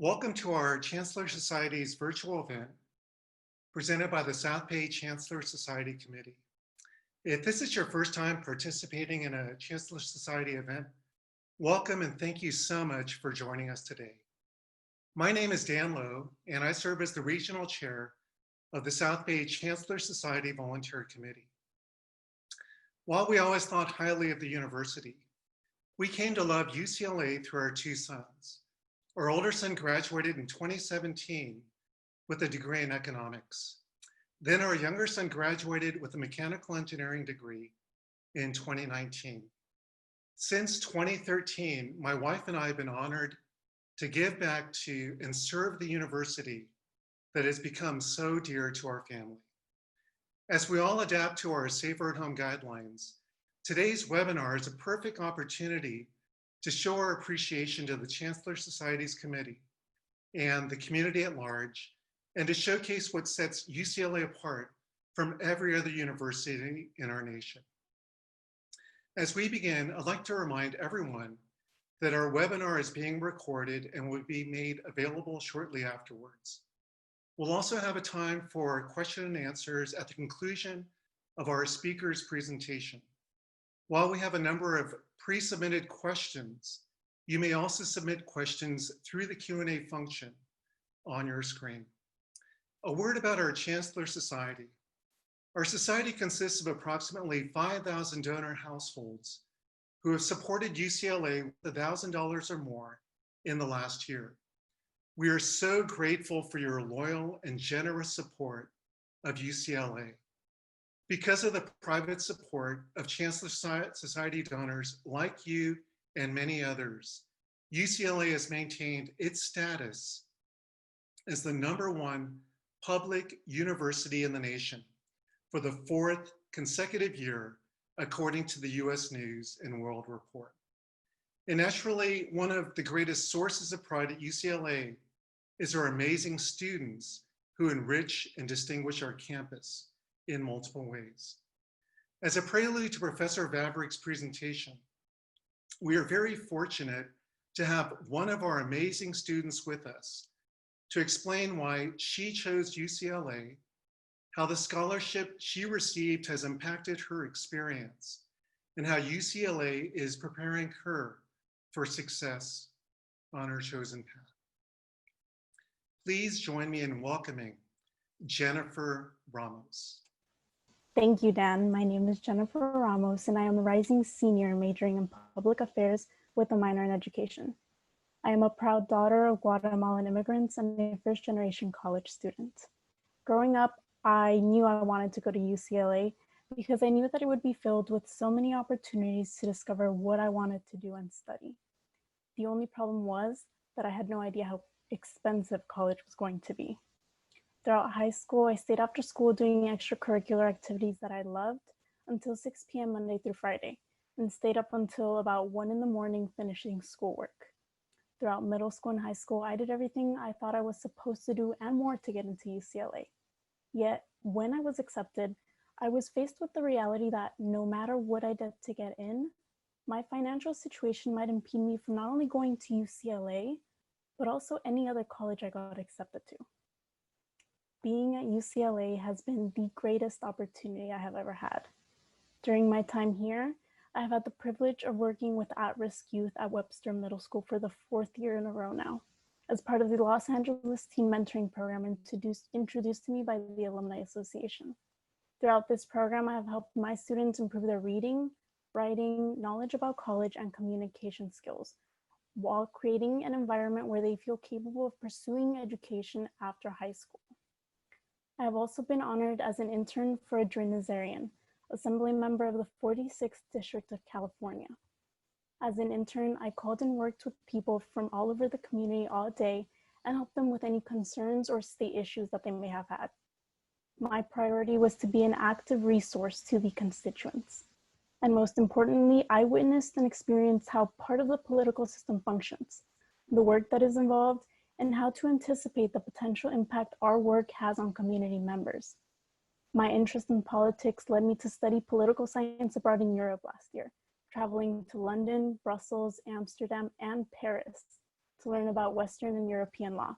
Welcome to our Chancellor Society's virtual event presented by the South Bay Chancellor Society Committee. If this is your first time participating in a Chancellor Society event, welcome and thank you so much for joining us today. My name is Dan Lowe, and I serve as the Regional Chair of the South Bay Chancellor Society Volunteer Committee. While we always thought highly of the university, we came to love UCLA through our two sons. Our older son graduated in 2017 with a degree in economics. Then our younger son graduated with a mechanical engineering degree in 2019. Since 2013, my wife and I have been honored to give back to and serve the university that has become so dear to our family. As we all adapt to our safer at home guidelines, today's webinar is a perfect opportunity to show our appreciation to the Chancellor Society's committee and the community at large, and to showcase what sets UCLA apart from every other university in our nation. As we begin, I'd like to remind everyone that our webinar is being recorded and will be made available shortly afterwards. We'll also have a time for question and answers at the conclusion of our speaker's presentation. While we have a number of pre-submitted questions, you may also submit questions through the Q&A function on your screen. A word about our Chancellor Society. Our society consists of approximately 5,000 donor households who have supported UCLA with $1,000 or more in the last year. We are so grateful for your loyal and generous support of UCLA. Because of the private support of Chancellor Society donors like you and many others, UCLA has maintained its status as the #1 public university in the nation for the 4th consecutive year, according to the US News and World Report. And naturally, one of the greatest sources of pride at UCLA is our amazing students who enrich and distinguish our campus in multiple ways. As a prelude to Professor Vavrick's presentation, we are very fortunate to have one of our amazing students with us to explain why she chose UCLA, how the scholarship she received has impacted her experience, and how UCLA is preparing her for success on her chosen path. Please join me in welcoming Jennifer Ramos. Thank you, Dan. My name is Jennifer Ramos, and I am a rising senior majoring in public affairs with a minor in education. I am a proud daughter of Guatemalan immigrants and a first-generation college student. Growing up, I knew I wanted to go to UCLA because I knew that it would be filled with so many opportunities to discover what I wanted to do and study. The only problem was that I had no idea how expensive college was going to be. Throughout high school, I stayed after school doing extracurricular activities that I loved until 6 p.m. Monday through Friday, and stayed up until about 1 in the morning finishing schoolwork. Throughout middle school and high school, I did everything I thought I was supposed to do and more to get into UCLA. Yet, when I was accepted, I was faced with the reality that no matter what I did to get in, my financial situation might impede me from not only going to UCLA, but also any other college I got accepted to. Being at UCLA has been the greatest opportunity I have ever had. During my time here, I have had the privilege of working with at-risk youth at Webster Middle School for the 4th year in a row now, as part of the Los Angeles Teen Mentoring Program introduced to me by the Alumni Association. Throughout this program, I have helped my students improve their reading, writing, knowledge about college, and communication skills, while creating an environment where they feel capable of pursuing education after high school. I have also been honored as an intern for a Nazarian, assembly member of the 46th District of California. As an intern, I called and worked with people from all over the community all day and helped them with any concerns or state issues that they may have had. My priority was to be an active resource to the constituents. And most importantly, I witnessed and experienced how part of the political system functions, the work that is involved, and how to anticipate the potential impact our work has on community members. My interest in politics led me to study political science abroad in Europe last year, traveling to London, Brussels, Amsterdam, and Paris to learn about Western and European law.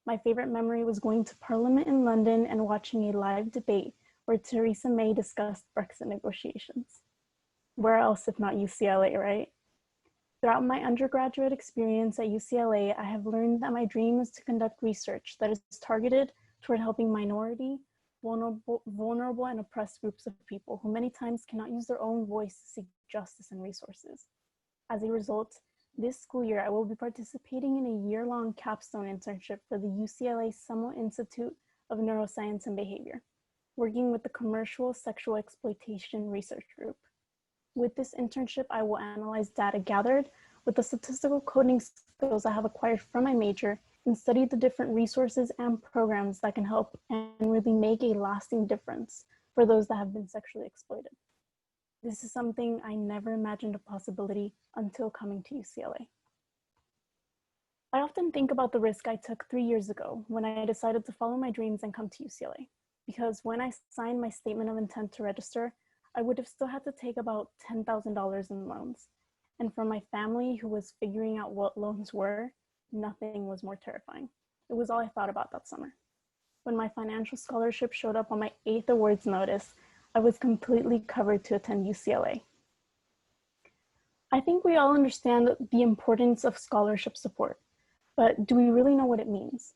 My favorite memory was going to Parliament in London and watching a live debate where Theresa May discussed Brexit negotiations. Where else if not UCLA, right? Throughout my undergraduate experience at UCLA, I have learned that my dream is to conduct research that is targeted toward helping minority, vulnerable and oppressed groups of people who many times cannot use their own voice to seek justice and resources. As a result, this school year, I will be participating in a year-long capstone internship for the UCLA Summer Institute of Neuroscience and Behavior, working with the Commercial Sexual Exploitation Research Group. With this internship, I will analyze data gathered with the statistical coding skills I have acquired from my major and study the different resources and programs that can help and really make a lasting difference for those that have been sexually exploited. This is something I never imagined a possibility until coming to UCLA. I often think about the risk I took 3 years ago when I decided to follow my dreams and come to UCLA, because when I signed my statement of intent to register, I would have still had to take about $10,000 in loans. And for my family who was figuring out what loans were, nothing was more terrifying. It was all I thought about that summer. When my financial scholarship showed up on my 8th awards notice, I was completely covered to attend UCLA. I think we all understand the importance of scholarship support, but do we really know what it means?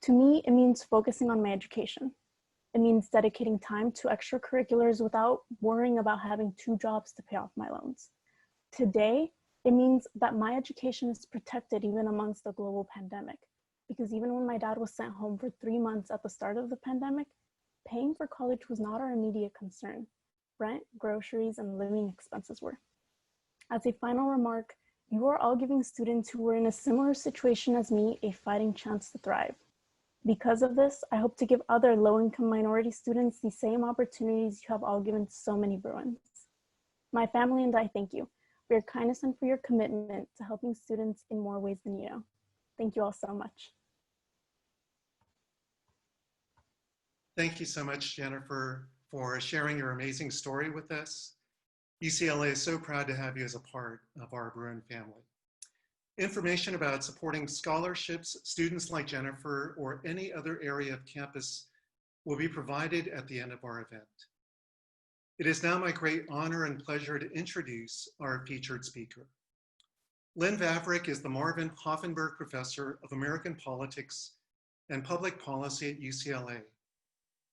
To me, it means focusing on my education. It means dedicating time to extracurriculars without worrying about having 2 jobs to pay off my loans. Today, it means that my education is protected even amongst the global pandemic, because even when my dad was sent home for 3 months at the start of the pandemic, paying for college was not our immediate concern. Rent, groceries, and living expenses were. As a final remark, you are all giving students who were in a similar situation as me a fighting chance to thrive. Because of this, I hope to give other low-income minority students the same opportunities you have all given so many Bruins. My family and I thank you for your kindness and for your commitment to helping students in more ways than you know. Thank you all so much. Thank you so much, Jennifer, for sharing your amazing story with us. UCLA is so proud to have you as a part of our Bruin family. Information about supporting scholarships, students like Jennifer, or any other area of campus will be provided at the end of our event. It is now my great honor and pleasure to introduce our featured speaker. Lynn Vavrick is the Marvin Hoffenberg Professor of American Politics and Public Policy at UCLA,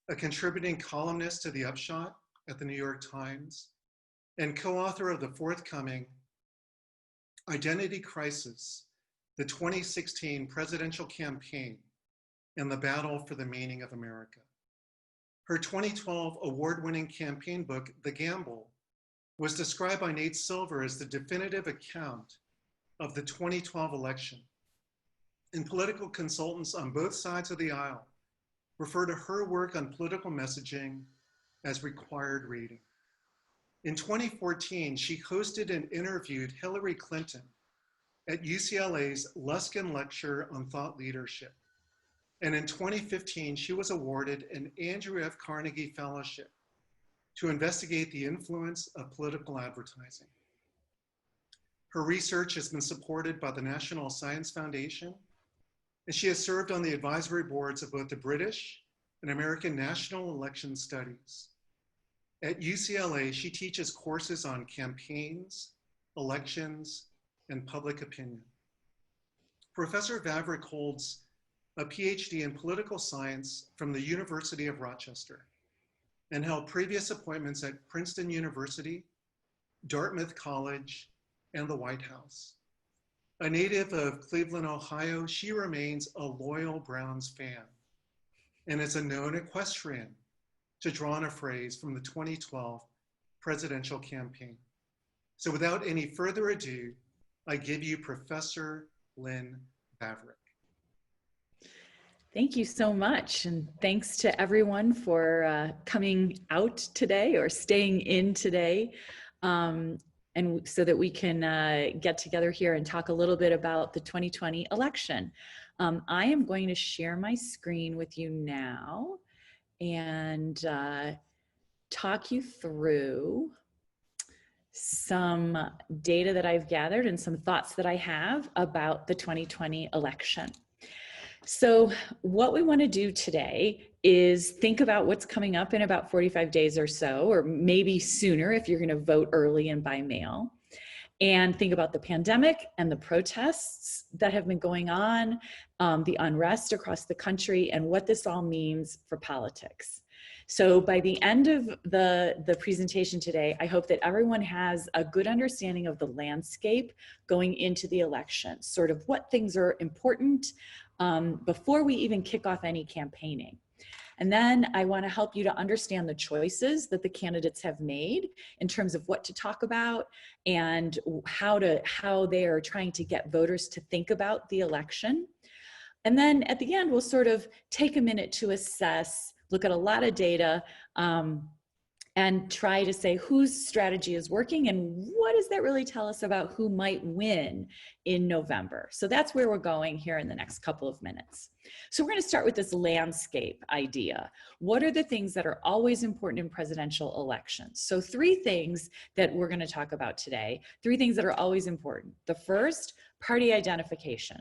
a contributing columnist to The Upshot at the New York Times, and co-author of the forthcoming Identity Crisis, the 2016 Presidential Campaign and the Battle for the Meaning of America. Her 2012 award-winning campaign book, The Gamble, was described by Nate Silver as the definitive account of the 2012 election. And political consultants on both sides of the aisle refer to her work on political messaging as required reading. In 2014, she hosted and interviewed Hillary Clinton at UCLA's Luskin Lecture on Thought Leadership. And in 2015, she was awarded an Andrew F. Carnegie Fellowship to investigate the influence of political advertising. Her research has been supported by the National Science Foundation, and she has served on the advisory boards of both the British and American National Election Studies. At UCLA, she teaches courses on campaigns, elections, and public opinion. Professor Vavrick holds a PhD in political science from the University of Rochester and held previous appointments at Princeton University, Dartmouth College, and the White House. A native of Cleveland, Ohio, she remains a loyal Browns fan and is a known equestrian, to draw on a phrase from the 2012 presidential campaign. So without any further ado, I give you Professor Lynn Vavrick. Thank you so much. And thanks to everyone for coming out today or staying in today. And so that we can get together here and talk a little bit about the 2020 election. I am going to share my screen with you now and talk you through some data that I've gathered and some thoughts that I have about the 2020 election. So what we want to do today is think about what's coming up in about 45 days or so, or maybe sooner if you're going to vote early and by mail, and think about the pandemic and the protests that have been going on, the unrest across the country, and what this all means for politics. So by the end of the presentation today, I hope that everyone has a good understanding of the landscape going into the election, sort of what things are important before we even kick off any campaigning. And then I want to help you to understand the choices that the candidates have made in terms of what to talk about and how they are trying to get voters to think about the election. And then at the end, we'll sort of take a minute to assess, look at a lot of data, and try to say whose strategy is working and what does that really tell us about who might win in November. So that's where we're going here in the next couple of minutes. So we're going to start with this landscape idea. What are the things that are always important in presidential elections? So 3 things that we're going to talk about today, 3 things that are always important. The first, party identification.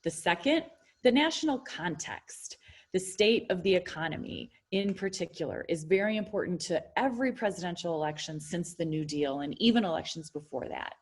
The second, the national context. The state of the economy in particular is very important to every presidential election since the New Deal and even elections before that.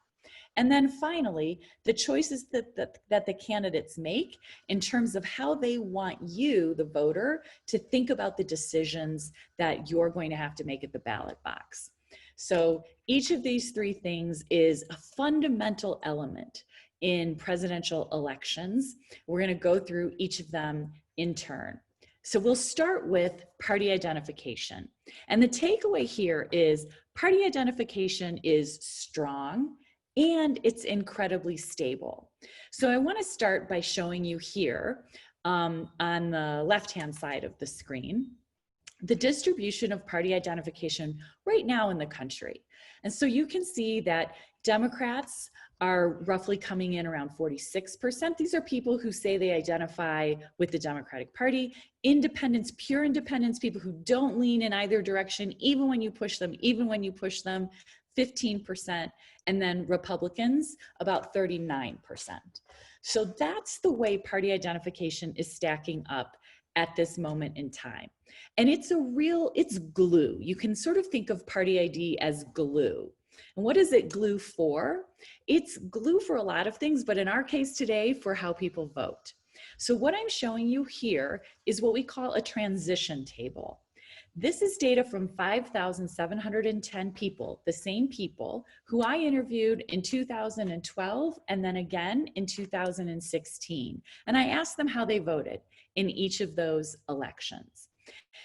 And then finally, the choices that the candidates make in terms of how they want you, the voter, to think about the decisions that you're going to have to make at the ballot box. So each of these 3 things is a fundamental element in presidential elections. We're going to go through each of them in turn. So we'll start with party identification. And the takeaway here is party identification is strong and it's incredibly stable. So I want to start by showing you here on the left-hand side of the screen, the distribution of party identification right now in the country. And so you can see that Democrats are roughly coming in around 46%. These are people who say they identify with the Democratic Party. Independents, pure independents, people who don't lean in either direction, even when you push them, 15%. And then Republicans, about 39%. So that's the way party identification is stacking up at this moment in time. And it's glue. You can sort of think of party ID as glue. And what is it glue for? It's glue for a lot of things, but in our case today, for how people vote. So what I'm showing you here is what we call a transition table. This is data from 5,710 people, the same people who I interviewed in 2012 and then again in 2016. And I asked them how they voted in each of those elections.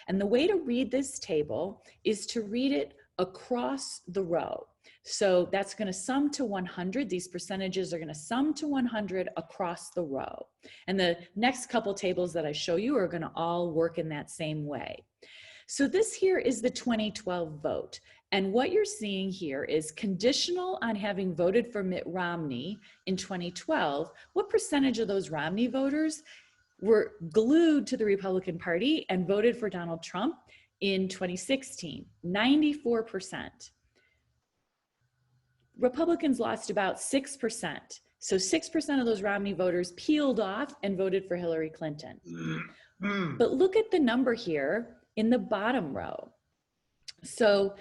And the way to read this table is to read it across the row. So that's going to sum to 100. These percentages are going to sum to 100 across the row. And the next couple tables that I show you are going to all work in that same way. So this here is the 2012 vote. And what you're seeing here is conditional on having voted for Mitt Romney in 2012, what percentage of those Romney voters were glued to the Republican Party and voted for Donald Trump in 2016? 94%. Republicans lost about 6%. So 6% of those Romney voters peeled off and voted for Hillary Clinton. But look at the number here in the bottom row. So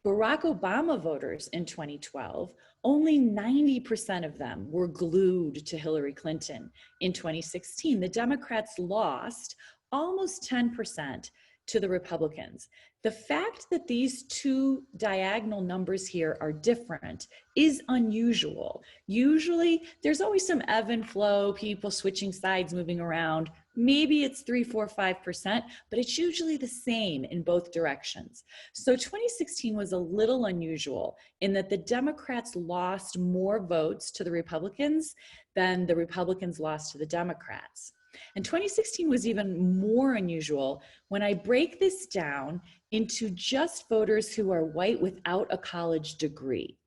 Barack Obama voters in 2012, only 90% of them were glued to Hillary Clinton in 2016. The Democrats lost almost 10% to the Republicans. The fact that these 2 diagonal numbers here are different is unusual. Usually there's always some ebb and flow, people switching sides, moving around. Maybe it's 3, 4, 5%, but it's usually the same in both directions. So 2016 was a little unusual in that the Democrats lost more votes to the Republicans than the Republicans lost to the Democrats. And 2016 was even more unusual when I break this down into just voters who are white without a college degree.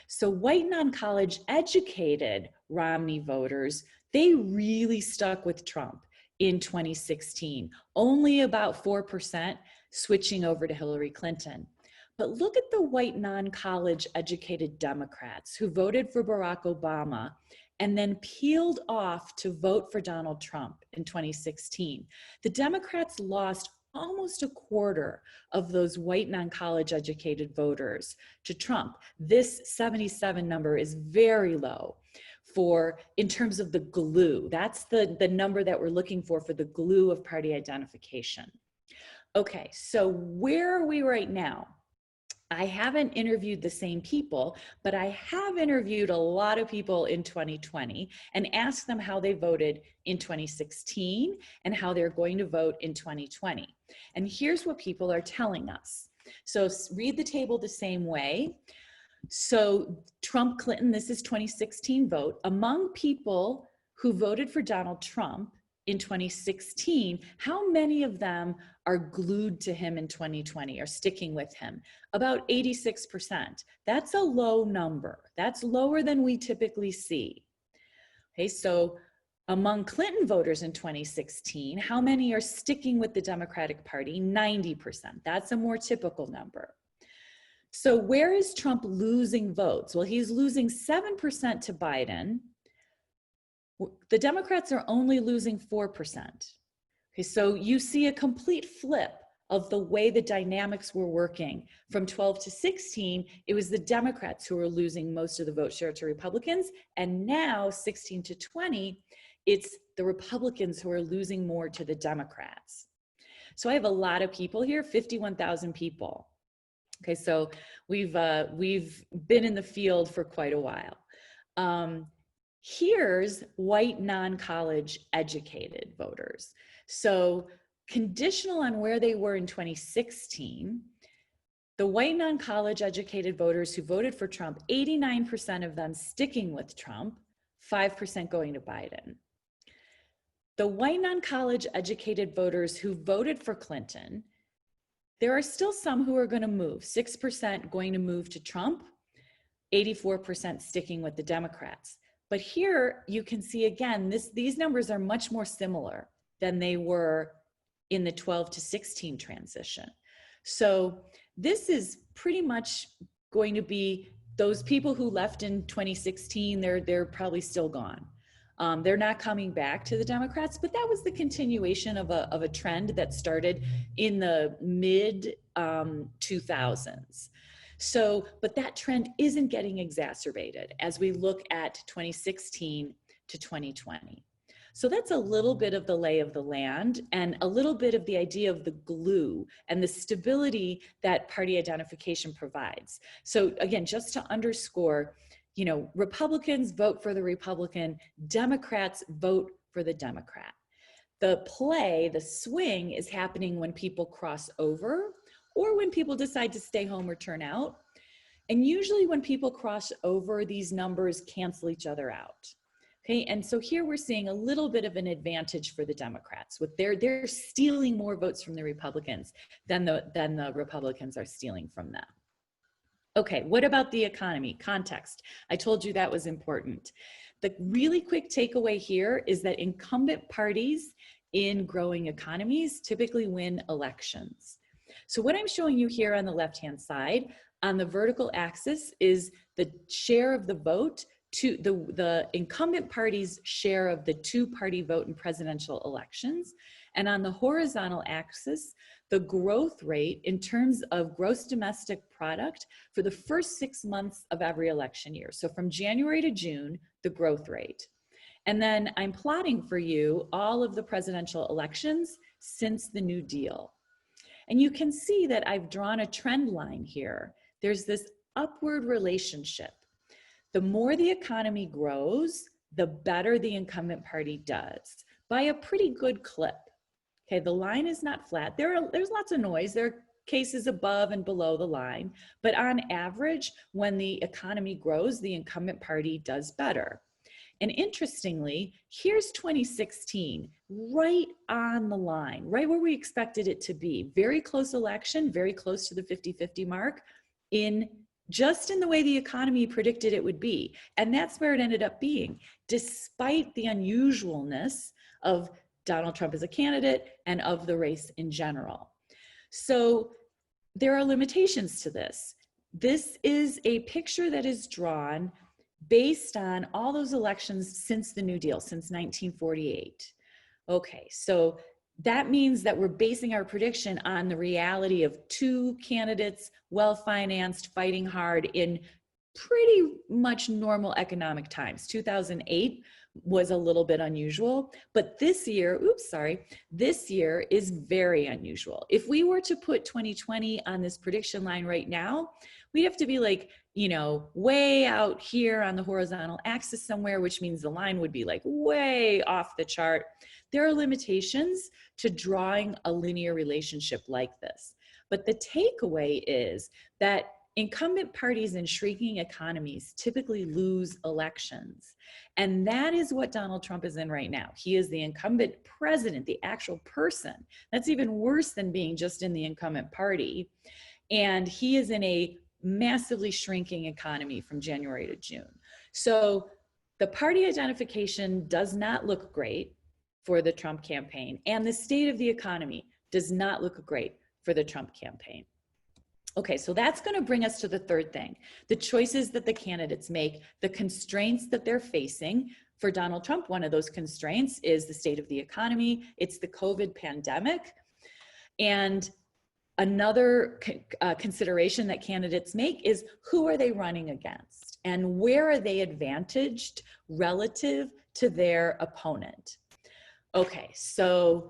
So white non-college educated Romney voters, they really stuck with Trump in 2016, only about 4% switching over to Hillary Clinton. But look at the white non-college educated Democrats who voted for Barack Obama and then peeled off to vote for Donald Trump in 2016. The Democrats lost almost a quarter of those white non-college educated voters to Trump. This 77 number is very low in terms of the glue. That's the number that we're looking for the glue of party identification. Okay, so where are we right now? I haven't interviewed the same people, but I have interviewed a lot of people in 2020 and asked them how they voted in 2016 and how they're going to vote in 2020. And here's what people are telling us. So read the table the same way. So Trump, Clinton, this is 2016 vote. Among people who voted for Donald Trump in 2016, how many of them are glued to him in 2020, are sticking with him? About 86%. That's a low number. That's lower than we typically see. Okay, so among Clinton voters in 2016, how many are sticking with the Democratic Party? 90%. That's a more typical number. So where is Trump losing votes? Well, he's losing 7% to Biden. The Democrats are only losing 4%. Okay, so you see a complete flip of the way the dynamics were working. From 12 to 16, it was the Democrats who were losing most of the vote share to Republicans. And now 16 to 20, it's the Republicans who are losing more to the Democrats. So I have a lot of people here, 51,000 people. Okay, so we've been in the field for quite a while. Here's white non-college educated voters. So conditional on where they were in 2016, the white non-college educated voters who voted for Trump, 89% of them sticking with Trump, 5% going to Biden. The white non-college educated voters who voted for Clinton, there are still some who are going to move, 6% going to move to Trump, 84% sticking with the Democrats. But here you can see again, these numbers are much more similar than they were in the 12 to 16 transition. So this is pretty much going to be those people who left in 2016, they're probably still gone. They're not coming back to the Democrats, but that was the continuation of a trend that started in the mid 2000s. So, but that trend isn't getting exacerbated as we look at 2016 to 2020. So that's a little bit of the lay of the land and a little bit of the idea of the glue and the stability that party identification provides. So again, just to underscore, you know, Republicans vote for the Republican, Democrats vote for the Democrat. The play, the swing is happening when people cross over or when people decide to stay home or turn out. And usually when people cross over, these numbers cancel each other out. Okay, and so here we're seeing a little bit of an advantage for the Democrats with they're stealing more votes from the Republicans than the Republicans are stealing from them. Okay, what about the economy? Context. I told you that was important. The really quick takeaway here is that incumbent parties in growing economies typically win elections. So what I'm showing you here on the left-hand side, on the vertical axis is the share of the vote to the incumbent party's share of the two-party vote in presidential elections. And on the horizontal axis, the growth rate in terms of gross domestic product for the first 6 months of every election year. So from January to June, the growth rate. And then I'm plotting for you all of the presidential elections since the New Deal. And you can see that I've drawn a trend line here. There's this upward relationship. The more the economy grows, the better the incumbent party does by a pretty good clip. Okay, the line is not flat. There's lots of noise. There are cases above and below the line, but on average, when the economy grows, the incumbent party does better. And interestingly, here's 2016, right on the line, right where we expected it to be. Very close election, very close to the 50-50 mark just in the way the economy predicted it would be. And that's where it ended up being, despite the unusualness of Donald Trump as a candidate and of the race in general. So there are limitations to this. This is a picture that is drawn based on all those elections since the New Deal, since 1948. Okay, so that means that we're basing our prediction on the reality of two candidates, well-financed, fighting hard in pretty much normal economic times. 2008 was a little bit unusual, but this year, this year is very unusual. If we were to put 2020 on this prediction line right now, we'd have to be like, you know, way out here on the horizontal axis somewhere, which means the line would be like way off the chart. There are limitations to drawing a linear relationship like this. But the takeaway is that incumbent parties in shrinking economies typically lose elections. And that is what Donald Trump is in right now. He is the incumbent president, the actual person. That's even worse than being just in the incumbent party. And he is in a massively shrinking economy from January to June. So the party identification does not look great for the Trump campaign, and the state of the economy does not look great for the Trump campaign. Okay, so that's going to bring us to the third thing, the choices that the candidates make, the constraints that they're facing. For Donald Trump, one of those constraints is the state of the economy. It's the COVID pandemic. And another consideration that candidates make is who are they running against and where are they advantaged relative to their opponent? Okay, so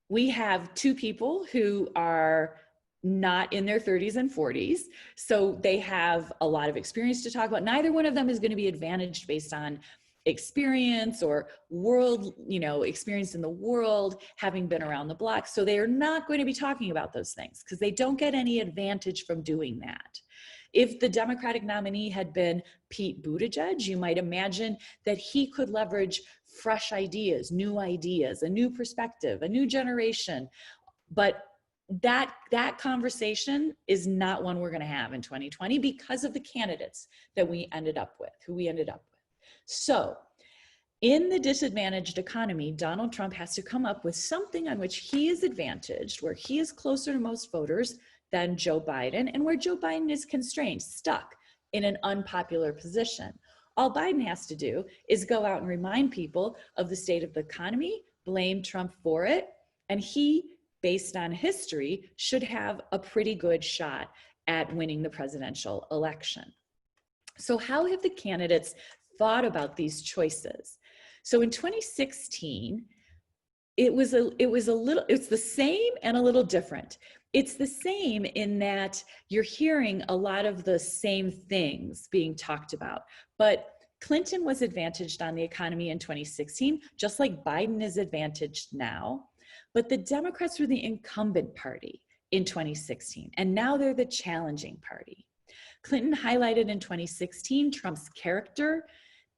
we have two people who are not in their 30s and 40s. So they have a lot of experience to talk about. Neither one of them is going to be advantaged based on experience or world, experience in the world, having been around the block. So they are not going to be talking about those things because they don't get any advantage from doing that. If the Democratic nominee had been Pete Buttigieg, you might imagine that he could leverage fresh ideas, a new perspective, a new generation. But that conversation is not one we're going to have in 2020 because of the candidates that we ended up with, So in the disadvantaged economy, Donald Trump has to come up with something on which he is advantaged, where he is closer to most voters than Joe Biden, and where Joe Biden is constrained, stuck in an unpopular position. All Biden has to do is go out and remind people of the state of the economy, blame Trump for it, and he, based on history, should have a pretty good shot at winning the presidential election. So how have the candidates thought about these choices? So in 2016, it's the same and a little different. It's the same in that you're hearing a lot of the same things being talked about, but Clinton was advantaged on the economy in 2016, just like Biden is advantaged now. But the Democrats were the incumbent party in 2016, and now they're the challenging party. Clinton highlighted in 2016 Trump's character,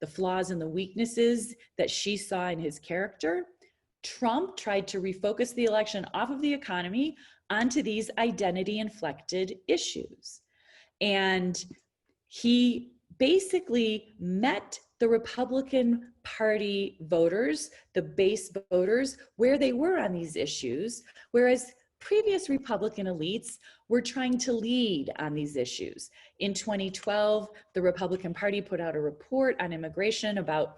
the flaws and the weaknesses that she saw in his character. Trump tried to refocus the election off of the economy onto these identity-inflected issues. And he basically met the Republican Party voters, the base voters, where they were on these issues, whereas previous Republican elites were trying to lead on these issues. In 2012, the Republican Party put out a report on immigration about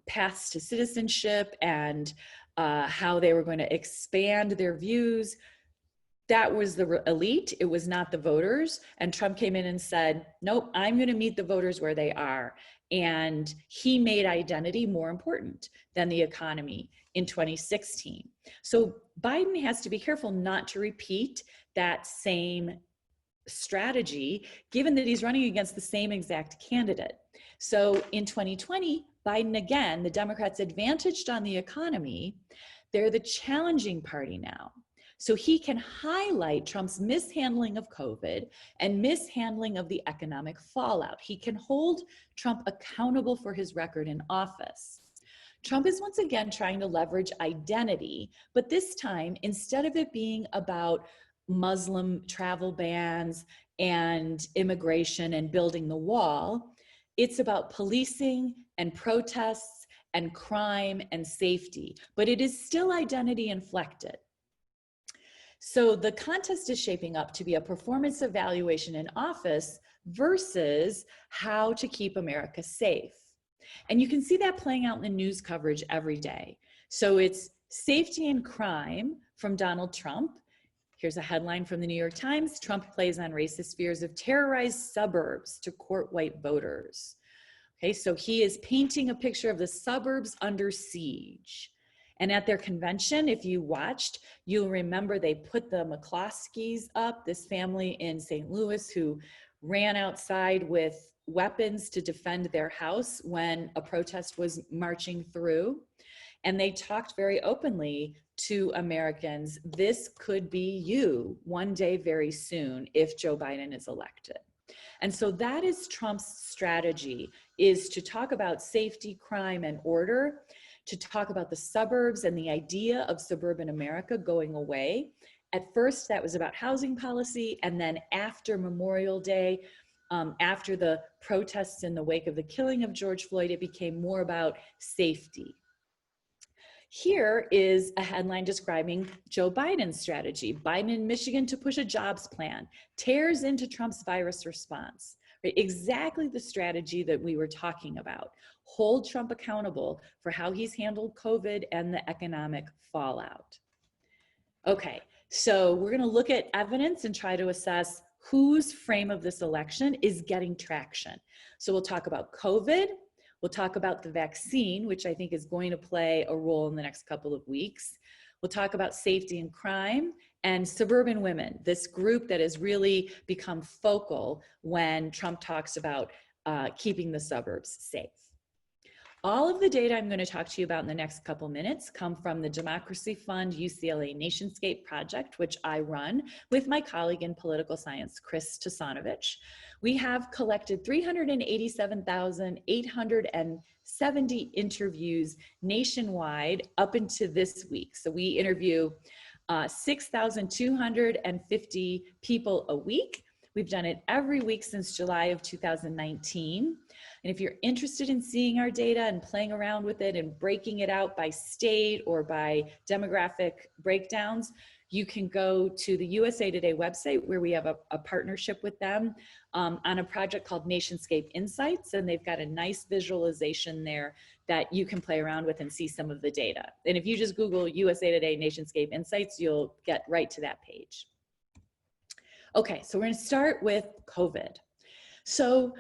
paths to citizenship and how they were going to expand their views. That was the elite, it was not the voters. And Trump came in and said, nope, I'm going to meet the voters where they are. And he made identity more important than the economy in 2016. So Biden has to be careful not to repeat that same strategy, given that he's running against the same exact candidate. So in 2020, Biden again, the Democrats advantaged on the economy. They're the challenging party now. So he can highlight Trump's mishandling of COVID and mishandling of the economic fallout. He can hold Trump accountable for his record in office. Trump is once again trying to leverage identity, but this time, instead of it being about Muslim travel bans and immigration and building the wall, it's about policing and protests and crime and safety, but it is still identity inflected. So the contest is shaping up to be a performance evaluation in office versus how to keep America safe. And you can see that playing out in the news coverage every day. So it's safety and crime from Donald Trump. Here's a headline from the New York Times. Trump plays on racist fears of terrorized suburbs to court white voters. Okay, so he is painting a picture of the suburbs under siege. And at their convention, if you watched, you'll remember they put the McCloskeys up, this family in St. Louis who ran outside with weapons to defend their house when a protest was marching through. And they talked very openly to Americans, this could be you one day very soon if Joe Biden is elected. And so that is Trump's strategy, is to talk about safety, crime, and order, to talk about the suburbs and the idea of suburban America going away. At first, that was about housing policy. And then after Memorial Day, after the protests in the wake of the killing of George Floyd, it became more about safety. Here is a headline describing Joe Biden's strategy. Biden in Michigan to push a jobs plan, tears into Trump's virus response. Right? Exactly the strategy that we were talking about. Hold Trump accountable for how he's handled COVID and the economic fallout. Okay, so we're gonna look at evidence and try to assess whose frame of this election is getting traction. So we'll talk about COVID. We'll talk about the vaccine, which I think is going to play a role in the next couple of weeks. We'll talk about safety and crime and suburban women, this group that has really become focal when Trump talks about keeping the suburbs safe. All of the data I'm going to talk to you about in the next couple minutes come from the Democracy Fund UCLA Nationscape project, which I run with my colleague in political science, Chris Tasanovich. We have collected 387,870 interviews nationwide up into this week. So we interview 6,250 people a week. We've done it every week since July of 2019. And if you're interested in seeing our data and playing around with it and breaking it out by state or by demographic breakdowns, you can go to the USA Today website where we have a partnership with them on a project called Nationscape Insights. And they've got a nice visualization there that you can play around with and see some of the data. And if you just Google USA Today Nationscape Insights, you'll get right to that page. Okay, so we're going to start with COVID. So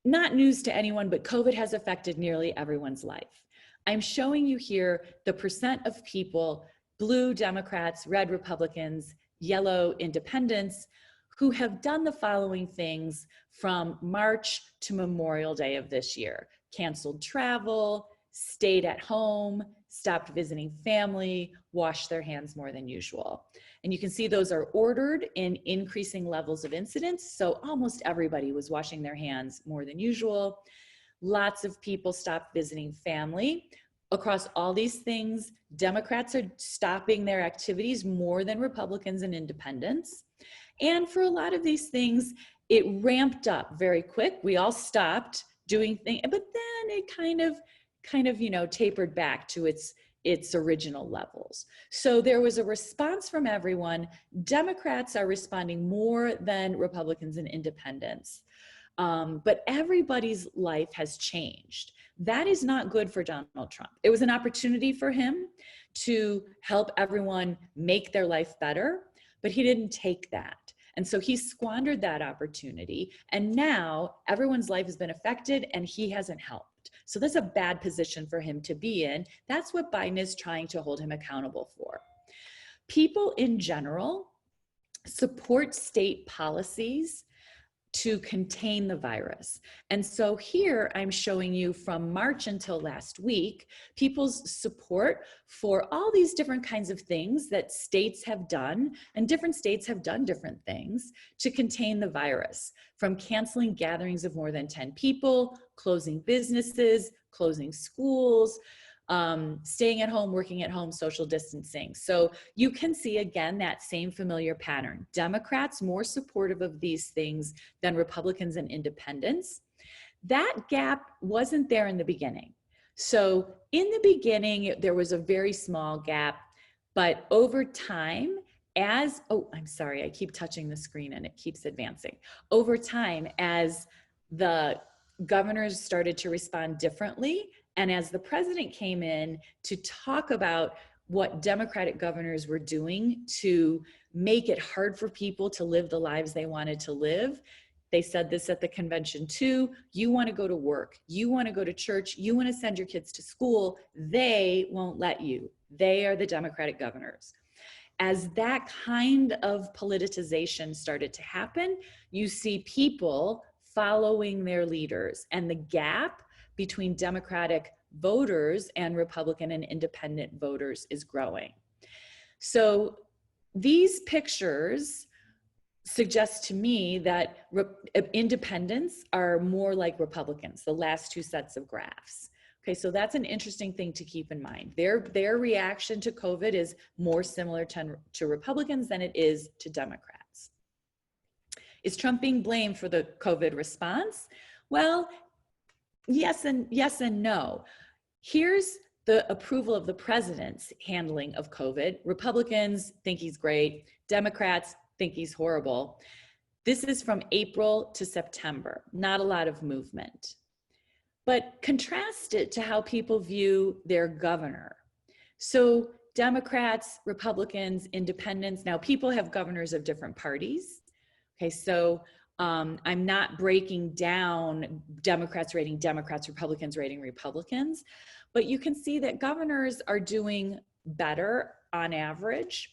not news to anyone, but COVID has affected nearly everyone's life. I'm showing you here the percent of people, blue Democrats, red Republicans, yellow independents, who have done the following things from March to Memorial Day of this year. Canceled travel, stayed at home, stopped visiting family, washed their hands more than usual. And you can see those are ordered in increasing levels of incidence. So almost everybody was washing their hands more than usual. Lots of people stopped visiting family. Across all these things, Democrats are stopping their activities more than Republicans and independents. And for a lot of these things, it ramped up very quick. We all stopped doing things, but then it kind of tapered back to its original levels. So there was a response from everyone. Democrats are responding more than Republicans and independents. But everybody's life has changed. That is not good for Donald Trump. It was an opportunity for him to help everyone make their life better, but he didn't take that. And so he squandered that opportunity. And now everyone's life has been affected and he hasn't helped. So that's a bad position for him to be in. That's what Biden is trying to hold him accountable for. People in general support state policies to contain the virus. And so here I'm showing you from March until last week, people's support for all these different kinds of things that states have done, and different states have done different things to contain the virus, from canceling gatherings of more than 10 people, closing businesses, closing schools, staying at home, working at home, social distancing. So you can see again that same familiar pattern. Democrats more supportive of these things than Republicans and independents. That gap wasn't there in the beginning. So in the beginning, there was a very small gap, but over time, I'm sorry, I keep touching the screen and it keeps advancing. Over time, as the governors started to respond differently, and as the president came in to talk about what Democratic governors were doing to make it hard for people to live the lives they wanted to live, they said this at the convention too: you want to go to work, you want to go to church, you want to send your kids to school, they won't let you. They are the Democratic governors. As that kind of politicization started to happen, you see people following their leaders, and the gap between Democratic voters and Republican and independent voters is growing. So these pictures suggest to me that independents are more like Republicans, the last two sets of graphs. Okay, so that's an interesting thing to keep in mind. Their reaction to COVID is more similar to Republicans than it is to Democrats. Is Trump being blamed for the COVID response? Well, yes and no. Here's the approval of the president's handling of COVID. Republicans think he's great. Democrats think he's horrible. This is from April to September, not a lot of movement. But contrast it to how people view their governor. So Democrats, Republicans, independents, now people have governors of different parties. Okay, so I'm not breaking down Democrats rating Democrats, Republicans rating Republicans, but you can see that governors are doing better on average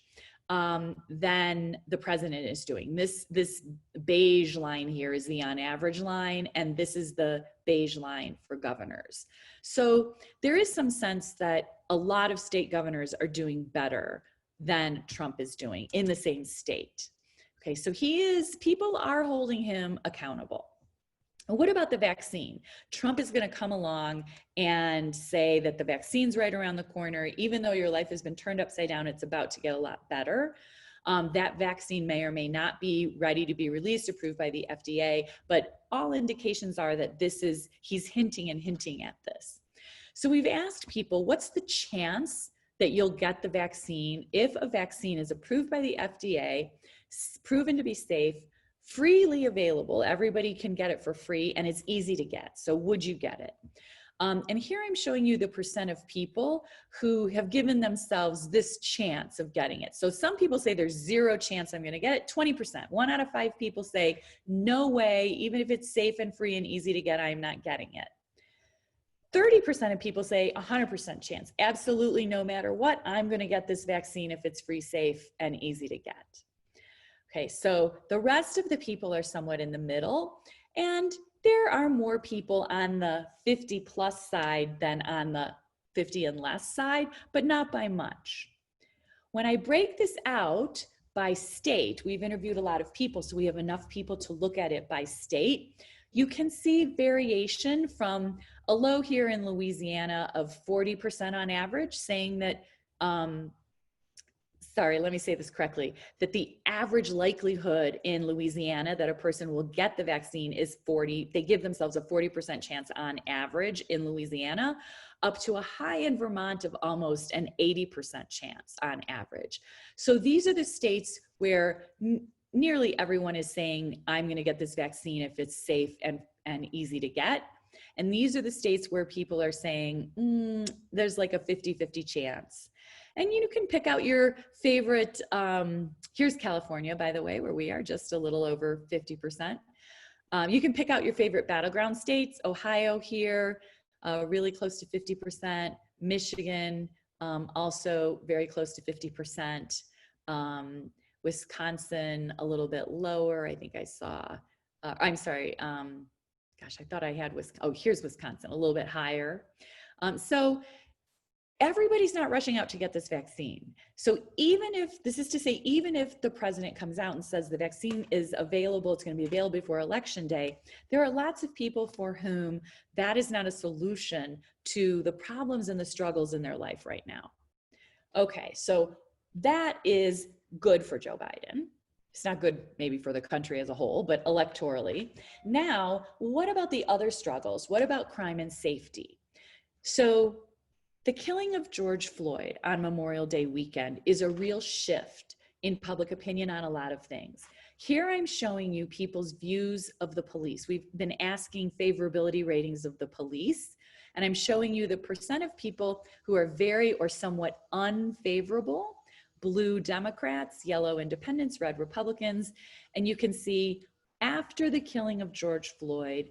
than the president is doing. This beige line here is the on average line, and this is the beige line for governors. So there is some sense that a lot of state governors are doing better than Trump is doing in the same state. Okay, so people are holding him accountable. What about the vaccine? Trump is going to come along and say that the vaccine's right around the corner. Even though your life has been turned upside down, it's about to get a lot better. That vaccine may or may not be ready to be released, approved by the FDA, but all indications are that he's hinting at this. So we've asked people, what's the chance that you'll get the vaccine if a vaccine is approved by the FDA, proven to be safe, freely available, everybody can get it for free, and it's easy to get. So would you get it? And here I'm showing you the percent of people who have given themselves this chance of getting it. So some people say there's zero chance I'm going to get it. 20%, 1 out of 5 people say, no way, even if it's safe and free and easy to get, I'm not getting it. 30% of people say 100% chance, absolutely no matter what, I'm going to get this vaccine if it's free, safe, and easy to get. Okay, so the rest of the people are somewhat in the middle, and there are more people on the 50 plus side than on the 50 and less side, but not by much. When I break this out by state, we've interviewed a lot of people, so we have enough people to look at it by state. You can see variation from a low here in Louisiana of 40% on average, saying that sorry, let me say this correctly, that the average likelihood in Louisiana that a person will get the vaccine is 40. They give themselves a 40% chance on average in Louisiana, up to a high in Vermont of almost an 80% chance on average. So these are the states where nearly everyone is saying, I'm going to get this vaccine if it's safe and easy to get. And these are the states where people are saying, there's like a 50-50 chance. And you can pick out your favorite, here's California, by the way, where we are just a little over 50%. You can pick out your favorite battleground states, Ohio here, really close to 50%, Michigan, also very close to 50%, Wisconsin, a little bit lower, I think I saw, I'm sorry, gosh, I thought I had, here's Wisconsin, a little bit higher. So everybody's not rushing out to get this vaccine. So even if the president comes out and says the vaccine is available, it's going to be available before Election Day, there are lots of people for whom that is not a solution to the problems and the struggles in their life right now. Okay, so that is good for Joe Biden. It's not good maybe for the country as a whole, but electorally. Now, what about the other struggles? What about crime and safety? So the killing of George Floyd on Memorial Day weekend is a real shift in public opinion on a lot of things. Here I'm showing you people's views of the police. We've been asking favorability ratings of the police, and I'm showing you the percent of people who are very or somewhat unfavorable: blue Democrats, yellow independents, red Republicans. And you can see after the killing of George Floyd,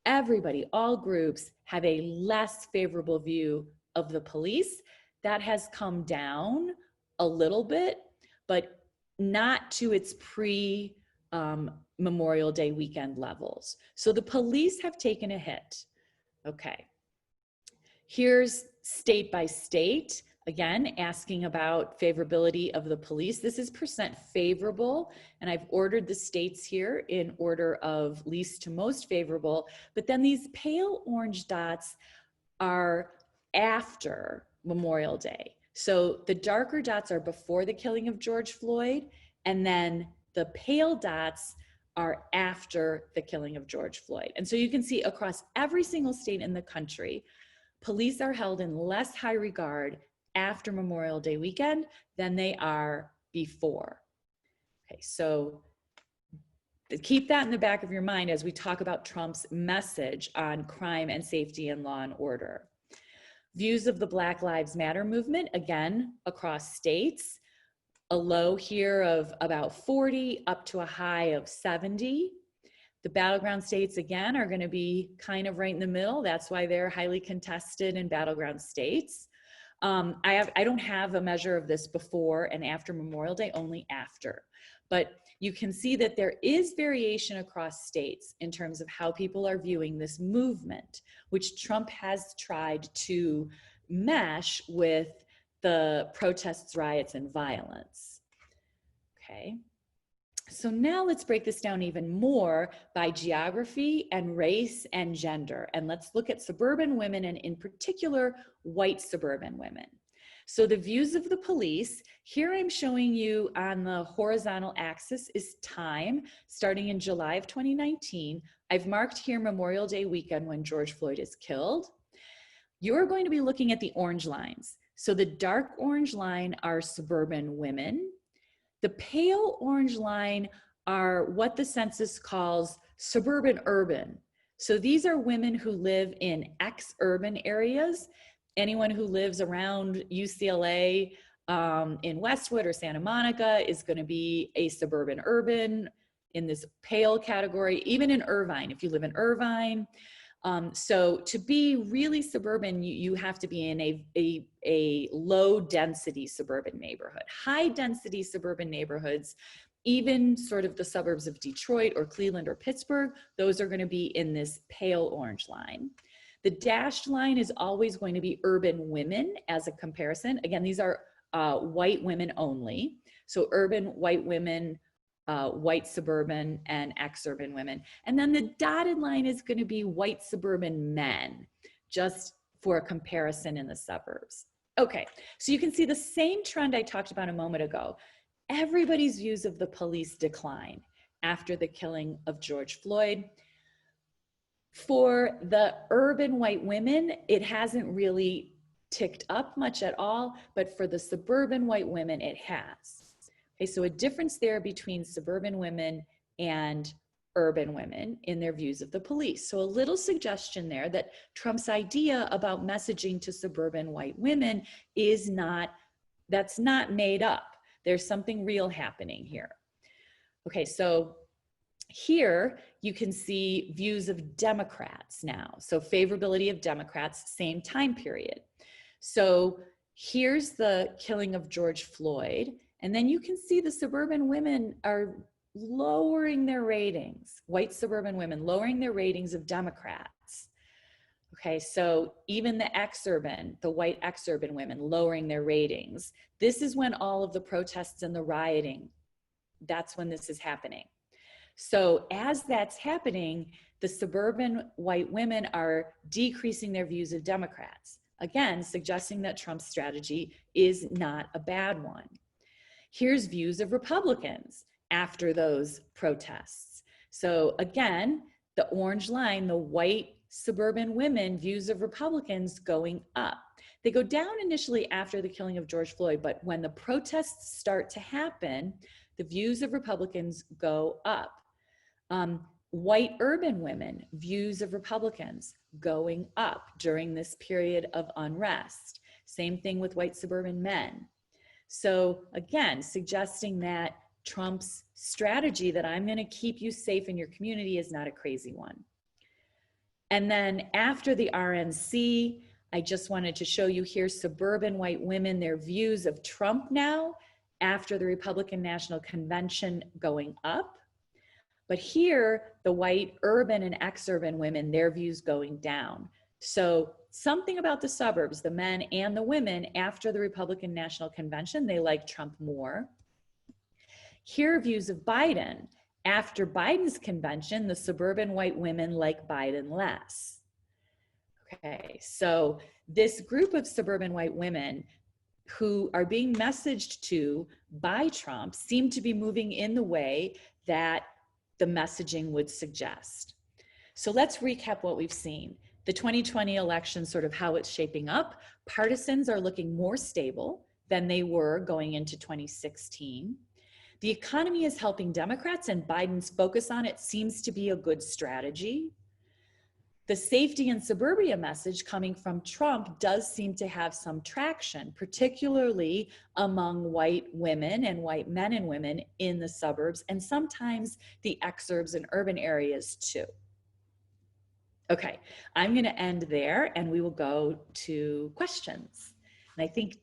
everybody, all groups, have a less favorable view of the police. That has come down a little bit, but not to its Memorial Day weekend levels. So the police have taken a hit. Okay. Here's state by state, again, asking about favorability of the police. This is percent favorable, and I've ordered the states here in order of least to most favorable, but then these pale orange dots are after Memorial Day. So the darker dots are before the killing of George Floyd, and then the pale dots are after the killing of George Floyd. And so you can see across every single state in the country, police are held in less high regard after Memorial Day weekend than they are before. Okay, so keep that in the back of your mind as we talk about Trump's message on crime and safety and law and order. Views of the Black Lives Matter movement, again, across states, a low here of about 40 up to a high of 70. The battleground states, again, are going to be kind of right in the middle. That's why they're highly contested in battleground states. I don't have a measure of this before and after Memorial Day, only after. But you can see that there is variation across states in terms of how people are viewing this movement, which Trump has tried to mesh with the protests, riots, and violence. Okay. So now let's break this down even more by geography and race and gender. And let's look at suburban women, and in particular, white suburban women. So the views of the police, here I'm showing you on the horizontal axis is time, starting in July of 2019. I've marked here Memorial Day weekend when George Floyd is killed. You're going to be looking at the orange lines. So the dark orange line are suburban women. The pale orange line are what the census calls suburban urban. So these are women who live in ex-urban areas. Anyone who lives around UCLA in Westwood or Santa Monica is going to be a suburban urban in this pale category, even in Irvine, if you live in Irvine. So to be really suburban, you have to be in a low density suburban neighborhood. High density suburban neighborhoods, even sort of the suburbs of Detroit or Cleveland or Pittsburgh, those are going to be in this pale orange line. The dashed line is always going to be urban women as a comparison. Again, these are white women only. So urban white women, white suburban, and ex-urban women. And then the dotted line is going to be white suburban men, just for a comparison in the suburbs. Okay, so you can see the same trend I talked about a moment ago. Everybody's views of the police decline after the killing of George Floyd. For the urban white women, it hasn't really ticked up much at all, but for the suburban white women, it has. Okay, so a difference there between suburban women and urban women in their views of the police. So a little suggestion there that Trump's idea about messaging to suburban white women is that's not made up. There's something real happening here. Okay, so here you can see views of Democrats now. So favorability of Democrats, same time period. So here's the killing of George Floyd. And then you can see the suburban women are lowering their ratings, white suburban women lowering their ratings of Democrats. Okay, so even the white ex-urban women lowering their ratings. This is when all of the protests and the rioting, that's when this is happening. So as that's happening, the suburban white women are decreasing their views of Democrats. Again, suggesting that Trump's strategy is not a bad one. Here's views of Republicans after those protests. So again, the orange line, the white suburban women views of Republicans going up. They go down initially after the killing of George Floyd, but when the protests start to happen, the views of Republicans go up. White urban women, views of Republicans going up during this period of unrest. Same thing with white suburban men. So again, suggesting that Trump's strategy that I'm going to keep you safe in your community is not a crazy one. And then after the RNC, I just wanted to show you here suburban white women, their views of Trump now after the Republican National Convention going up. But here, the white urban and ex-urban women, their views going down. So something about the suburbs, the men and the women, after the Republican National Convention, they like Trump more. Here are views of Biden. After Biden's convention, the suburban white women like Biden less. Okay, so this group of suburban white women who are being messaged to by Trump seem to be moving in the way that the messaging would suggest. So let's recap what we've seen. The 2020 election, sort of how it's shaping up. Partisans are looking more stable than they were going into 2016. The economy is helping Democrats, and Biden's focus on it seems to be a good strategy. The safety and suburbia message coming from Trump does seem to have some traction, particularly among white women and white men and women in the suburbs, and sometimes the exurbs and urban areas too. Okay, I'm going to end there and we will go to questions. And I think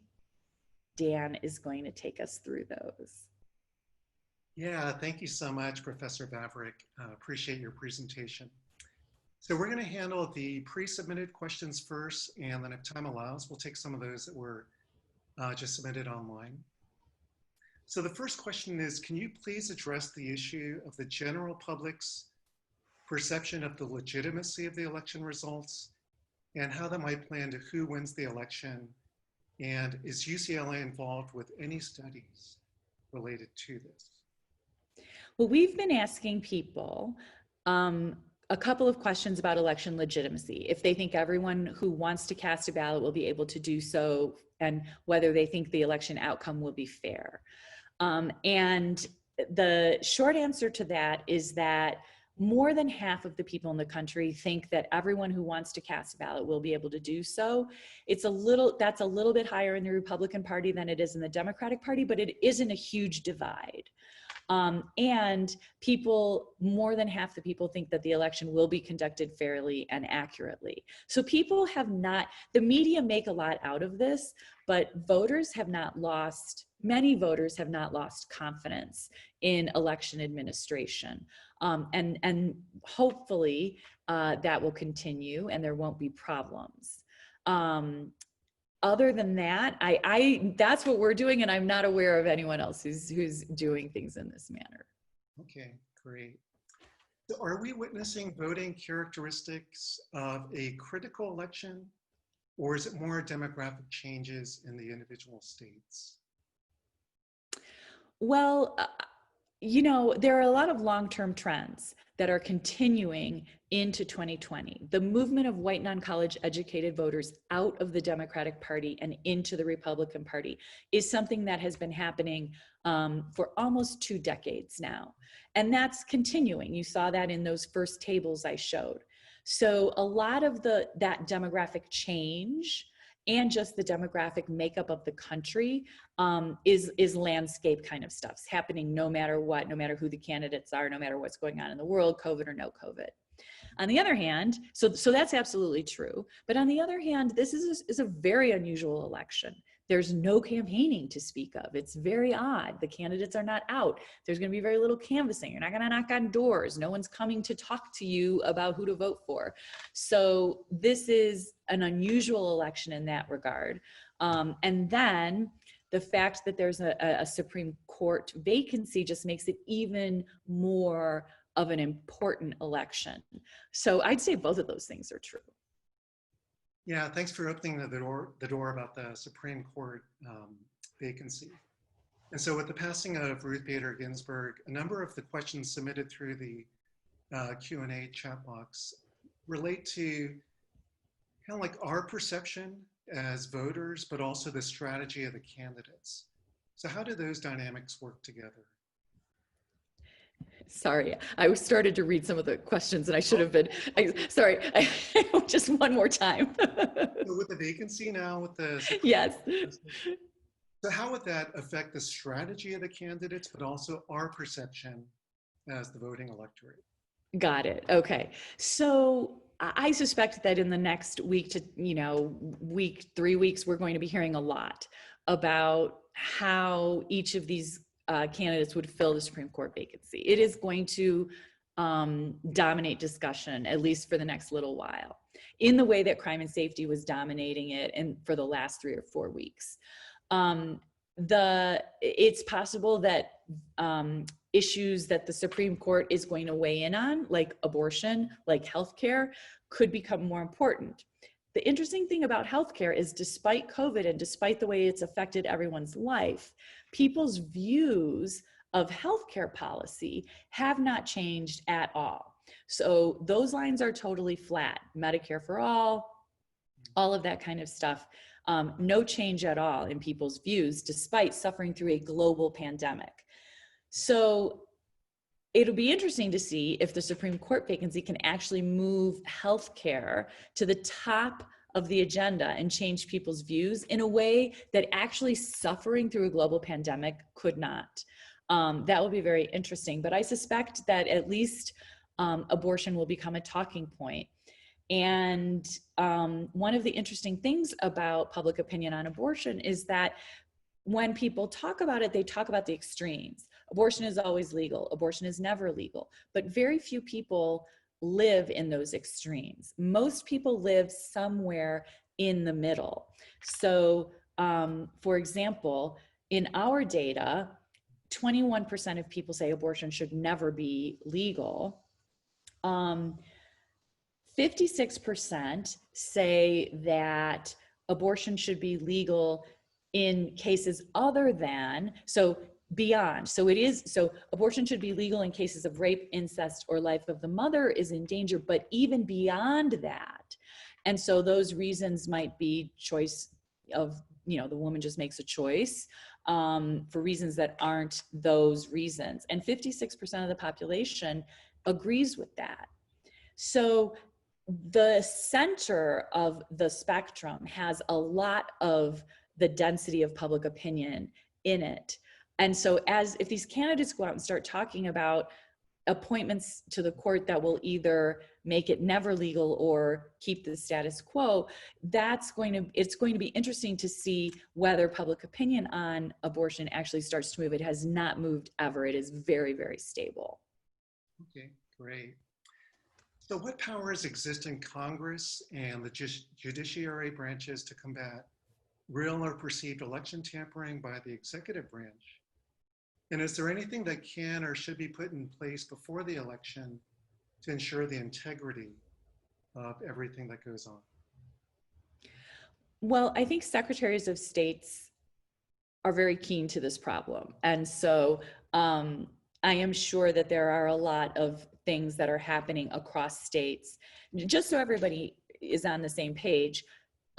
Dan is going to take us through those. Yeah, thank you so much, Professor Vavrick. Appreciate your presentation. So we're going to handle the pre-submitted questions first, and then if time allows, we'll take some of those that were just submitted online. So the first question is, can you please address the issue of the general public's perception of the legitimacy of the election results and how that might play into who wins the election? And is UCLA involved with any studies related to this? Well, we've been asking people a couple of questions about election legitimacy. If they think everyone who wants to cast a ballot will be able to do so, and whether they think the election outcome will be fair. And the short answer to that is that more than half of the people in the country think that everyone who wants to cast a ballot will be able to do so. That's a little bit higher in the Republican Party than it is in the Democratic Party, but it isn't a huge divide. And more than half the people think that the election will be conducted fairly and accurately. So people have not, the media make a lot out of this, but many voters have not lost confidence in election administration. And hopefully that will continue and there won't be problems. Other than that, that's what we're doing, and I'm not aware of anyone else who's doing things in this manner. Okay, great. So are we witnessing voting characteristics of a critical election, or is it more demographic changes in the individual states? Well, there are a lot of long-term trends that are continuing into 2020. The movement of white non-college educated voters out of the Democratic Party and into the Republican Party is something that has been happening for almost 2 decades now. And that's continuing. You saw that in those first tables I showed. So a lot of that demographic change and just the demographic makeup of the country is landscape kind of stuff. It's happening no matter what, no matter who the candidates are, no matter what's going on in the world, COVID or no COVID. On the other hand, so that's absolutely true. But on the other hand, this is a very unusual election. There's no campaigning to speak of. It's very odd. The candidates are not out. There's going to be very little canvassing. You're not going to knock on doors. No one's coming to talk to you about who to vote for. So this is an unusual election in that regard. And then the fact that there's a Supreme Court vacancy just makes it even more of an important election. So I'd say both of those things are true. Yeah, thanks for opening the door about the Supreme Court vacancy. And so with the passing of Ruth Bader Ginsburg, a number of the questions submitted through the Q&A chat box relate to kind of like our perception as voters, but also the strategy of the candidates. So how do those dynamics work together? Sorry, I started to read some of the questions and I should have been, sorry, just one more time. So with the vacancy now, with the Supreme Yes. Court, so how would that affect the strategy of the candidates, but also our perception as the voting electorate? Got it. Okay. So I suspect that in the next week to, week, 3 weeks, we're going to be hearing a lot about how each of these candidates would fill the Supreme Court vacancy. It is going to dominate discussion, at least for the next little while, in the way that crime and safety was dominating it and for the last 3 or 4 weeks. It's possible that issues that the Supreme Court is going to weigh in on, like abortion, like healthcare, could become more important. The interesting thing about healthcare is, despite COVID and despite the way it's affected everyone's life, people's views of healthcare policy have not changed at all. So those lines are totally flat. Medicare for all of that kind of stuff. No change at all in people's views, despite suffering through a global pandemic. So it'll be interesting to see if the Supreme Court vacancy can actually move healthcare to the top of the agenda and change people's views in a way that actually suffering through a global pandemic could not. That will be very interesting, but I suspect that at least abortion will become a talking point. And one of the interesting things about public opinion on abortion is that when people talk about it, they talk about the extremes. Abortion is always legal. Abortion is never legal. But very few people live in those extremes. Most people live somewhere in the middle. So, for example, in our data, 21% of people say abortion should never be legal. 56% say that abortion should be legal in cases other than, so beyond. So abortion should be legal in cases of rape, incest, or life of the mother is in danger, but even beyond that. And so those reasons might be choice of, the woman just makes a choice for reasons that aren't those reasons. And 56% of the population agrees with that. So the center of the spectrum has a lot of the density of public opinion in it. And so if these candidates go out and start talking about appointments to the court that will either make it never legal or keep the status quo, it's going to be interesting to see whether public opinion on abortion actually starts to move. It has not moved ever. It is very, very stable. Okay, great. So what powers exist in Congress and the judiciary branches to combat real or perceived election tampering by the executive branch? And is there anything that can or should be put in place before the election to ensure the integrity of everything that goes on? Well, I think secretaries of states are very keen to this problem. And so I am sure that there are a lot of things that are happening across states. Just so everybody is on the same page,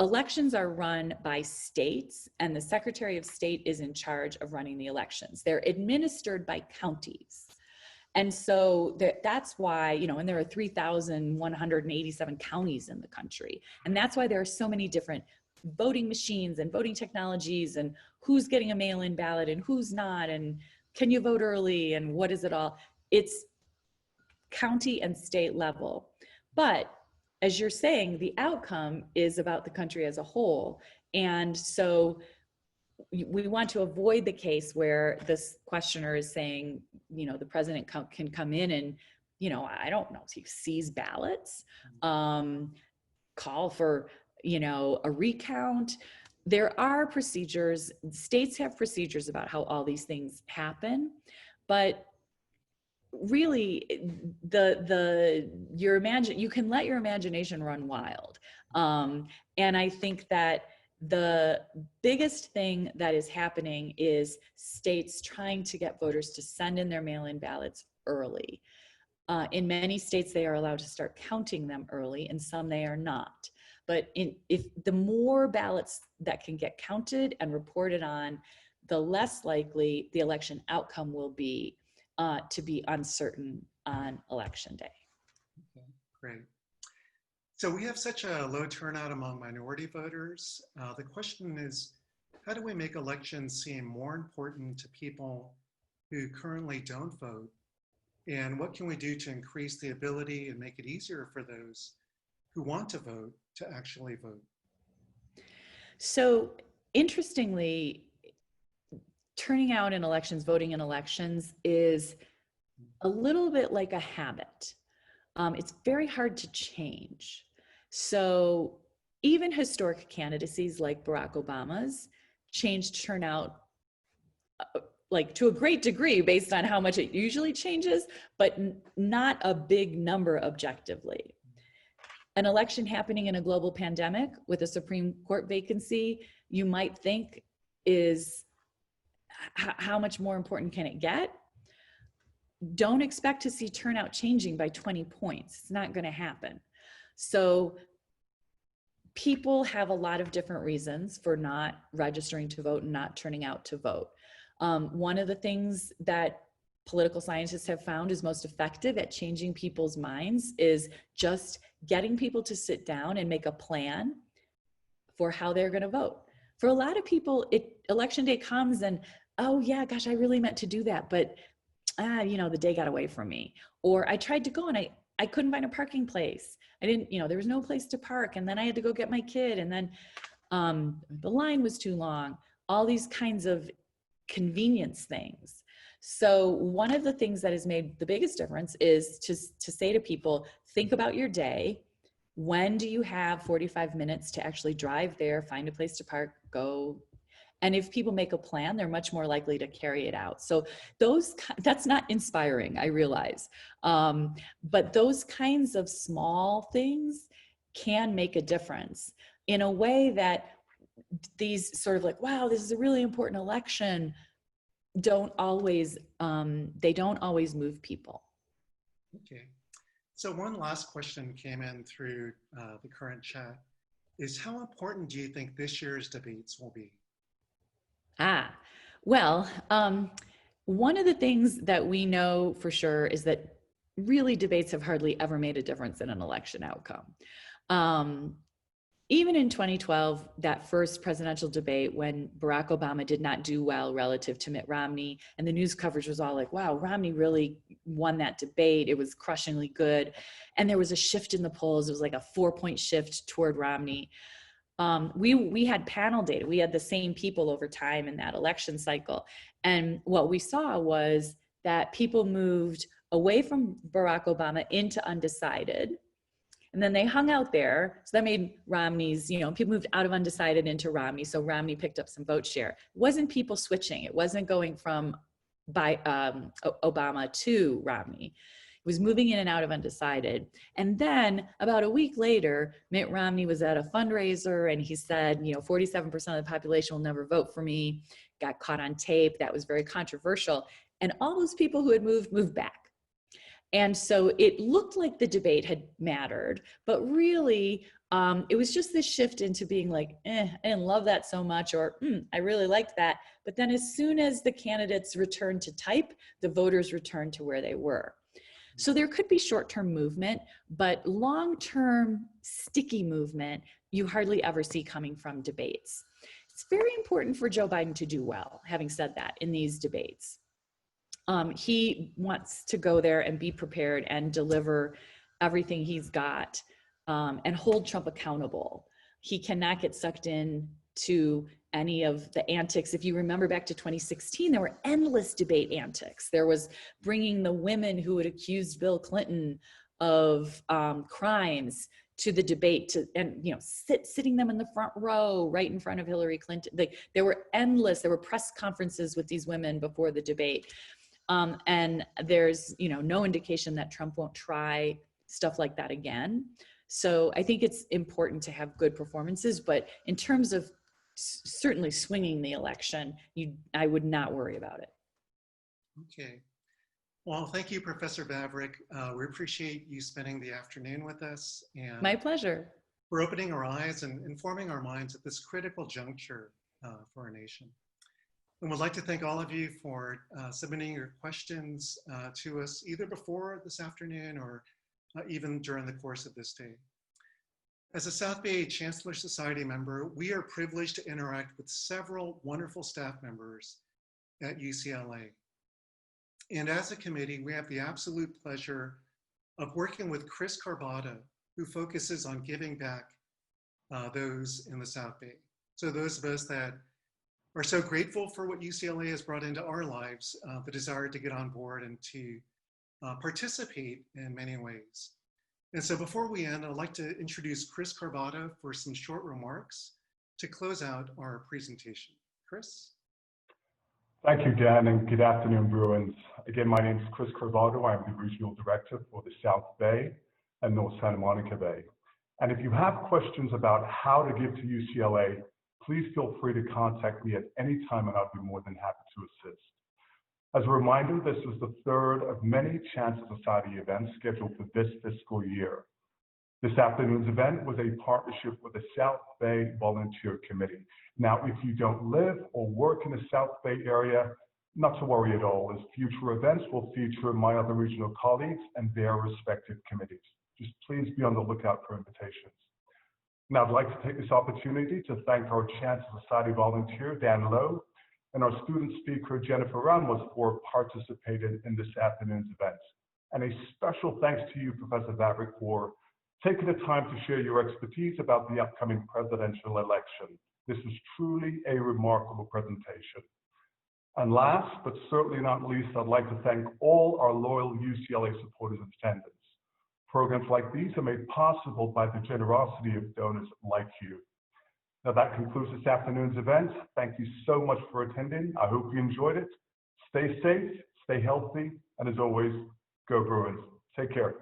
elections are run by states, and the Secretary of State is in charge of running the elections. They're administered by counties. And so that's why, and there are 3,187 counties in the country. And that's why there are so many different voting machines and voting technologies, and who's getting a mail-in ballot and who's not, and can you vote early, and what is it all? It's county and state level. But as you're saying, the outcome is about the country as a whole. And so we want to avoid the case where this questioner is saying, the president can come in and, I don't know, seize ballots, call for, a recount. There are procedures, states have procedures about how all these things happen, but really you can let your imagination run wild. And I think that the biggest thing that is happening is states trying to get voters to send in their mail-in ballots early. In many states, they are allowed to start counting them early, and some they are not. but if the more ballots that can get counted and reported on, the less likely the election outcome will be to be uncertain on election day. Okay, great. So we have such a low turnout among minority voters. The question is, how do we make elections seem more important to people who currently don't vote? And what can we do to increase the ability and make it easier for those who want to vote to actually vote? So interestingly, turning out in elections, voting in elections is a little bit like a habit. It's very hard to change. So even historic candidacies like Barack Obama's changed turnout like to a great degree based on how much it usually changes, but not a big number objectively. An election happening in a global pandemic with a Supreme Court vacancy, you might think is how much more important can it get? Don't expect to see turnout changing by 20 points. It's not going to happen. So people have a lot of different reasons for not registering to vote and not turning out to vote. One of the things that political scientists have found is most effective at changing people's minds is just getting people to sit down and make a plan for how they're going to vote. For a lot of people, election day comes and, oh yeah, gosh, I really meant to do that, but the day got away from me. Or I tried to go and I couldn't find a parking place. I didn't, there was no place to park. And then I had to go get my kid. And then the line was too long. All these kinds of convenience things. So one of the things that has made the biggest difference is to say to people, think about your day. When do you have 45 minutes to actually drive there, find a place to park, go? And if people make a plan, they're much more likely to carry it out. So that's not inspiring, I realize. But those kinds of small things can make a difference in a way that these sort of like, wow, this is a really important election, don't always move people. Okay. So one last question came in through the current chat is, how important do you think this year's debates will be? Well, one of the things that we know for sure is that really debates have hardly ever made a difference in an election outcome. Even in 2012, that first presidential debate when Barack Obama did not do well relative to Mitt Romney, and the news coverage was all like, wow, Romney really won that debate. It was crushingly good. And there was a shift in the polls. It was like a 4-point shift toward Romney. We had panel data. We had the same people over time in that election cycle. And what we saw was that people moved away from Barack Obama into undecided. And then they hung out there. So that made Romney's, people moved out of undecided into Romney. So Romney picked up some vote share. It wasn't people switching. It wasn't going from Obama to Romney. It was moving in and out of undecided. And then about a week later, Mitt Romney was at a fundraiser and he said, 47% of the population will never vote for me. Got caught on tape. That was very controversial. And all those people who had moved back. And so it looked like the debate had mattered, but really it was just this shift into being like, I didn't love that so much, or I really liked that. But then as soon as the candidates returned to type, the voters returned to where they were. So there could be short-term movement, but long-term sticky movement, you hardly ever see coming from debates. It's very important for Joe Biden to do well, having said that, in these debates. He wants to go there and be prepared and deliver everything he's got and hold Trump accountable. He cannot get sucked in to any of the antics. If you remember back to 2016, there were endless debate antics. There was bringing the women who had accused Bill Clinton of crimes to the debate, and sitting them in the front row right in front of Hillary Clinton. There were press conferences with these women before the debate. And there's no indication that Trump won't try stuff like that again. So I think it's important to have good performances, but in terms of certainly swinging the election, I would not worry about it. Okay. Well, thank you, Professor Vavrick. We appreciate you spending the afternoon with us. And my pleasure. for opening our eyes and informing our minds at this critical juncture for our nation. And would like to thank all of you for submitting your questions to us either before this afternoon or even during the course of this day. As a South Bay Chancellor Society member, we are privileged to interact with several wonderful staff members at UCLA. And as a committee, we have the absolute pleasure of working with Chris Carbata, who focuses on giving back those in the South Bay. So those of us that are so grateful for what UCLA has brought into our lives, the desire to get on board and to participate in many ways. And so before we end, I'd like to introduce Chris Carbata for some short remarks to close out our presentation. Chris? Thank you, Dan, and good afternoon, Bruins. Again, my name is Chris Carbata. I'm the Regional Director for the South Bay and North Santa Monica Bay. And if you have questions about how to give to UCLA, please feel free to contact me at any time and I'll be more than happy to assist. As a reminder, this is the third of many Chancellor Society events scheduled for this fiscal year. This afternoon's event was a partnership with the South Bay Volunteer Committee. Now, if you don't live or work in the South Bay area, not to worry at all, as future events will feature my other regional colleagues and their respective committees. Just please be on the lookout for invitations. Now, I'd like to take this opportunity to thank our Chancellor Society volunteer, Dan Lowe, and our student speaker, Jennifer Ramos, for participating in this afternoon's event. And a special thanks to you, Professor Vavrick, for taking the time to share your expertise about the upcoming presidential election. This is truly a remarkable presentation. And last, but certainly not least, I'd like to thank all our loyal UCLA supporters in attendance. Programs like these are made possible by the generosity of donors like you. Now that concludes this afternoon's event. Thank you so much for attending. I hope you enjoyed it. Stay safe, stay healthy, and as always, go Bruins. Take care.